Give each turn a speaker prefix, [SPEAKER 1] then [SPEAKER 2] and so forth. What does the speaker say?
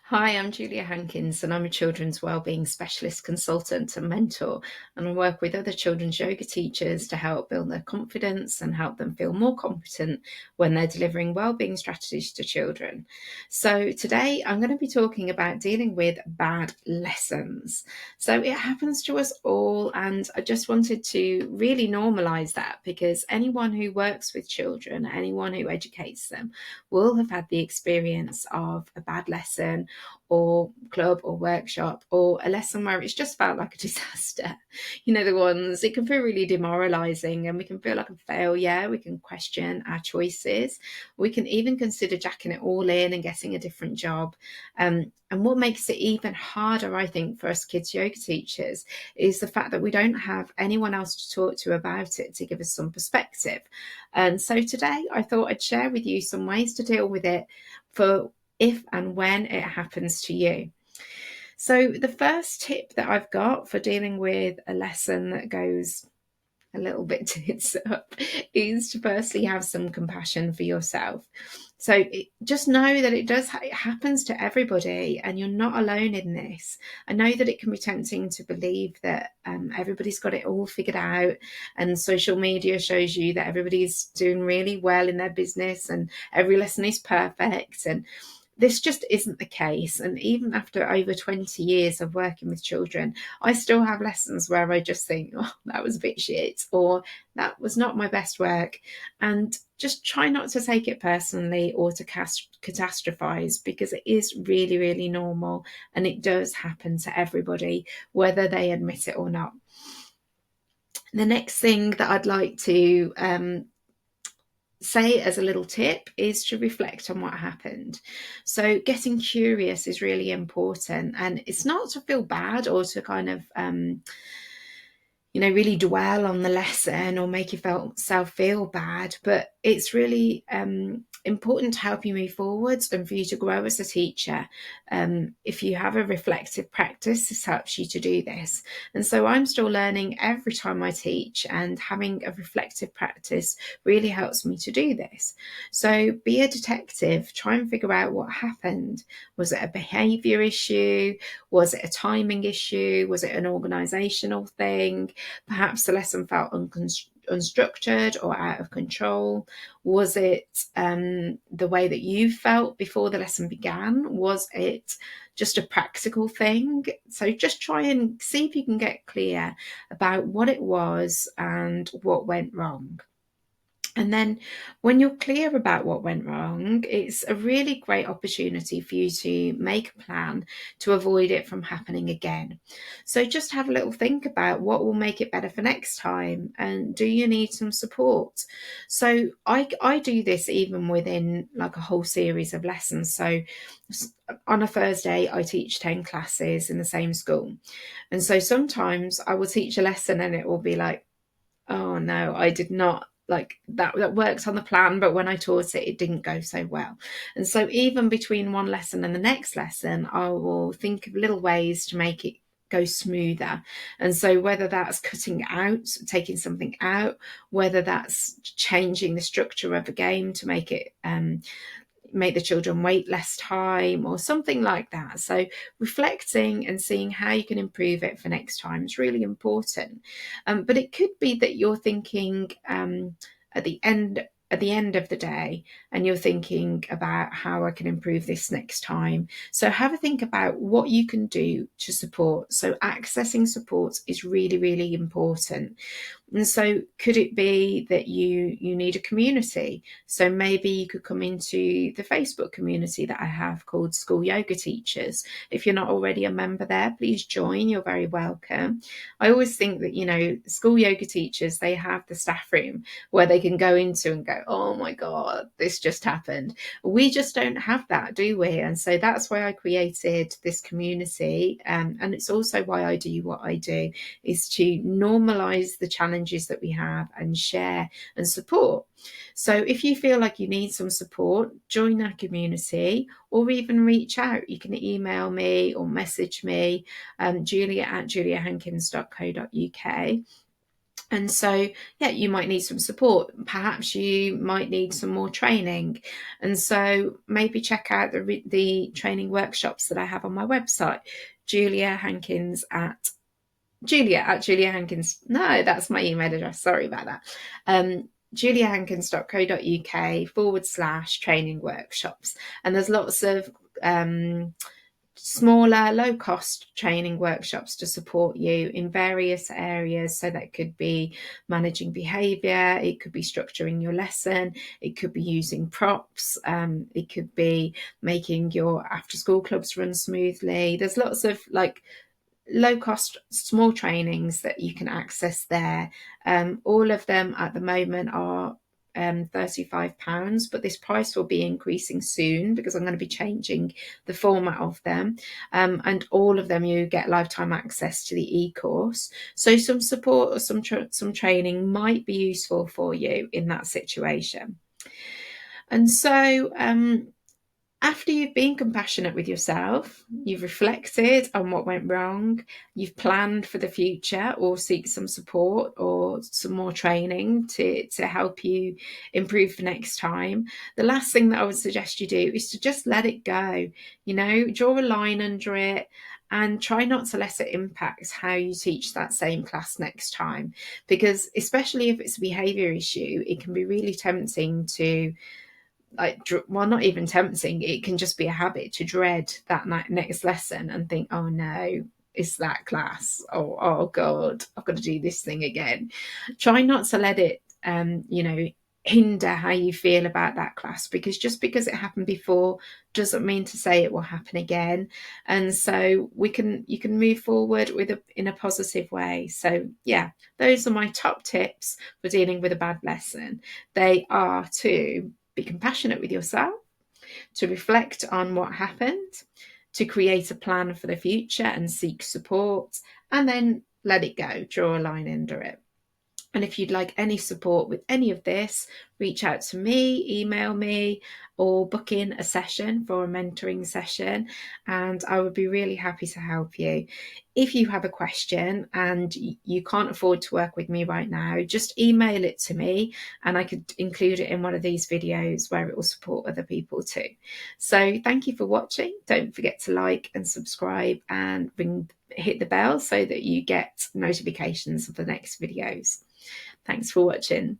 [SPEAKER 1] Hi, I'm Julia Hankins, and I'm a children's wellbeing specialist consultant and mentor. And I work with other children's yoga teachers to help build their confidence and help them feel more competent when they're delivering wellbeing strategies to children. So, today I'm going to be talking about dealing with bad lessons. So, it happens to us all, and I just wanted to really normalize that because anyone who works with children, anyone who educates them, will have had the experience of a bad lesson or club or workshop or a lesson where it's just felt like a disaster. You know, the ones, it can feel really demoralizing and we can feel like a failure. We can question our choices. We can even consider jacking it all in and getting a different job. And what makes it even harder, I think, for us kids yoga teachers is the fact that we don't have anyone else to talk to about it to give us some perspective. And so today I thought I'd share with you some ways to deal with it for if and when it happens to you. So, the first tip that I've got for dealing with a lesson that goes a little bit tits up is to firstly have some compassion for yourself. So just know that it happens to everybody, and you're not alone in this. I know that it can be tempting to believe that everybody's got it all figured out, and social media shows you that everybody's doing really well in their business, and every lesson is perfect, and this just isn't the case. And even after over 20 years of working with children, I still have lessons where I just think, oh, that was a bit shit, or that was not my best work. And just try not to take it personally or to catastrophize, because it is really, really normal and it does happen to everybody, whether they admit it or not. The next thing that I'd like to say as a little tip is to reflect on what happened. So getting curious is really important, and it's not to feel bad or to kind of really dwell on the lesson or make yourself feel bad, but it's really important to help you move forwards and for you to grow as a teacher. If you have a reflective practice, this helps you to do this. And so I'm still learning every time I teach, and having a reflective practice really helps me to do this. So be a detective, try and figure out what happened. Was it a behavior issue? Was it a timing issue? Was it an organizational thing? Perhaps the lesson felt unstructured or out of control. Was it the way that you felt before the lesson began? Was it just a practical thing? So just try and see if you can get clear about what it was and what went wrong. And then when you're clear about what went wrong, it's a really great opportunity for you to make a plan to avoid it from happening again. So just have a little think about what will make it better for next time, and do you need some support? So I do this even within like a whole series of lessons. So on a Thursday, I teach 10 classes in the same school. And so sometimes I will teach a lesson and it will be like, oh no, I did not like that. That worked on the plan, but when I taught it, it didn't go so well. And so even between one lesson and the next lesson, I will think of little ways to make it go smoother. And so whether that's cutting out, taking something out, whether that's changing the structure of a game to make the children wait less time or something like that. So reflecting and seeing how you can improve it for next time is really important. But it could be that you're thinking at the end of the day, and you're thinking about how I can improve this next time. So have a think about what you can do to support. So accessing support is really, really important. And so could it be that you need a community? So maybe you could come into the Facebook community that I have called School Yoga Teachers. If you're not already a member there, please join. You're very welcome. I always think that, school yoga teachers, they have the staff room where they can go into and go, oh my God, this just happened. We just don't have that, do we? And so that's why I created this community. And it's also why I do what I do, is to normalize the challenges that we have and share and support. So if you feel like you need some support, join our community or even reach out. You can email me or message me, julia@juliahankins.co.uk. And so, yeah, you might need some support. Perhaps you might need some more training. And so maybe check out the training workshops that I have on my website, Julia Hankins at Julia Hankins. No, that's my email address. Sorry about that. juliahankins.co.uk/training workshops. And there's lots of smaller, low cost training workshops to support you in various areas. So that could be managing behavior, it could be structuring your lesson, it could be using props, it could be making your after school clubs run smoothly. There's lots of like low cost small trainings that you can access there. All of them at the moment are £35, but this price will be increasing soon because I'm going to be changing the format of them. And all of them you get lifetime access to the e-course. So some support or some training might be useful for you in that situation. And so after you've been compassionate with yourself, you've reflected on what went wrong, you've planned for the future or seek some support or some more training to help you improve for next time, the last thing that I would suggest you do is to just let it go. You know, draw a line under it and try not to let it impact how you teach that same class next time. Because especially if it's a behaviour issue, it can be really tempting to well, not even tempting, it can just be a habit to dread that next lesson and think, oh no, it's that class, oh god, I've got to do this thing again. Try not to let it hinder how you feel about that class, because just because it happened before doesn't mean to say it will happen again. And so you can move forward in a positive way. So yeah, those are my top tips for dealing with a bad lesson. They are to be compassionate with yourself, to reflect on what happened, to create a plan for the future and seek support, and then let it go, draw a line under it. And if you'd like any support with any of this, reach out to me, email me, or book in a session for a mentoring session, and I would be really happy to help you. If you have a question and you can't afford to work with me right now, just email it to me and I could include it in one of these videos where it will support other people too. So thank you for watching. Don't forget to like and subscribe and hit the bell so that you get notifications of the next videos. Thanks for watching.